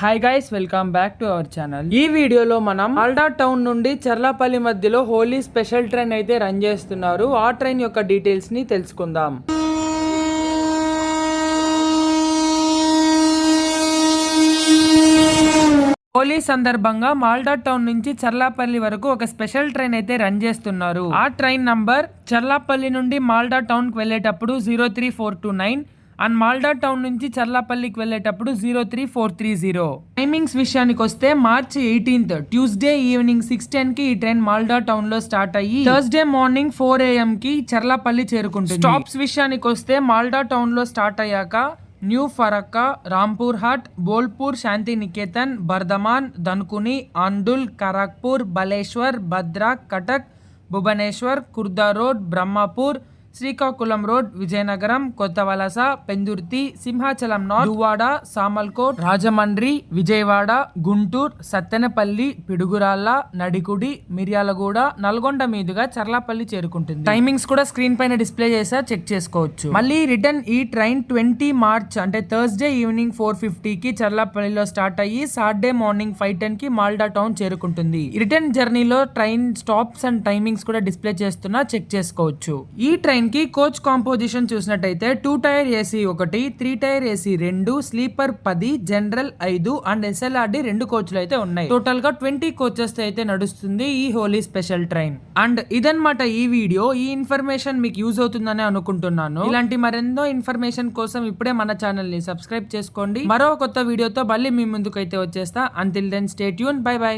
Hi guys, welcome back to our channel. ఈ వీడియోలో మనం మాల్డా టౌన్ నుండి చర్లపల్లి మధ్యలో హోలీ స్పెషల్ ట్రైన్ అయితే రన్ చేస్తున్నారు. ఆ ట్రైన్ యొక్క డీటెయిల్స్ ని తెలుసుకుందాం. హోలీ సందర్భంగా మాల్డా టౌన్ నుంచి చర్లపల్లి వరకు ఒక స్పెషల్ ట్రైన్ అయితే రన్ చేస్తున్నారు. ఆ ట్రైన్ నంబర్ చర్లపల్లి నుండి మాల్డా టౌన్ కి వెళ్ళేటప్పుడు 03429 అండ్ మాల్డా టౌన్ నుంచి చర్లపల్లికి వెళ్ళేటప్పుడు 03430. టైమింగ్స్ విషయానికి వస్తే మార్చి 18th ట్యూస్డే ఈవినింగ్ 6:10 కి ఈ ట్రైన్ మాల్డా టౌన్ లో స్టార్ట్ అయ్యి థర్స్డే మార్నింగ్ 4 AM కి చర్లపల్లి చేరుకుంటుంది. స్టాప్స్ విషయానికి వస్తే మాల్డా టౌన్ లో స్టార్ట్ అయ్యాక న్యూ ఫరక్కా, రాంపూర్ హట్, బోల్పూర్, శాంతి నికేతన్, బర్ధమాన్, ధన్కుని, ఆండుల్, కరాక్పూర్, బలేశ్వర్, భద్రాక్, కటక్, భువనేశ్వర్, కుర్దా రోడ్, బ్రహ్మపూర్, శ్రీకాకుళం రోడ్, విజయనగరం, కొత్త వలస, పెందుర్తి, సింహాచలం నార్త్, దువ్వాడ, సామల్కోట్, రాజమండ్రి, విజయవాడ, గుంటూరు, సత్తెనపల్లి, పిడుగురాళ్ళ, నడికుడి, మిర్యాలగూడ, నల్గొండ మీదుగా చర్లపల్లి చేరుకుంటుంది. టైమింగ్స్ కూడా స్క్రీన్ పైన డిస్ప్లే చేసా, చెక్ చేసుకోవచ్చు. మళ్ళీ రిటర్న్ ఈ ట్రైన్ 20 మార్చ్ అంటే థర్స్డే ఈవినింగ్ 4:50 కి చర్లపల్లిలో స్టార్ట్ అయ్యి సాటర్డే మార్నింగ్ 5:10 కి మాల్డా టౌన్ చేరుకుంటుంది. రిటర్న్ జర్నీలో ట్రైన్ స్టాప్స్ అండ్ టైమింగ్స్ కూడా డిస్ప్లే చేస్తున్నా, చెక్ చేసుకోవచ్చు. ఈ ట్రైన్ కి కోచ్ కాంపోజిషన్ చూసినట్టయితే 2 tier AC 1, 3 tier AC 2, sleeper 10, general 5 and ఎస్ఎల్ఆర్డి 2 కోచ్లు అయితే ఉన్నాయి. టోటల్ గా 20 కోచెస్ అయితే నడుస్తుంది ఈ హోలీ స్పెషల్ ట్రైన్. అండ్ ఇదన్నమాట ఈ వీడియో. ఈ ఇన్ఫర్మేషన్ మీకు యూజ్ అవుతుందని అనుకుంటున్నాను. ఇలాంటి మరెన్నో ఇన్ఫర్మేషన్ కోసం ఇప్పుడే మన ఛానల్ ని సబ్స్క్రైబ్ చేసుకోండి. మరో కొత్త వీడియోతో మళ్ళీ మీ ముందుకు అయితే వచ్చేస్తా. Until then stay tuned. Bye by.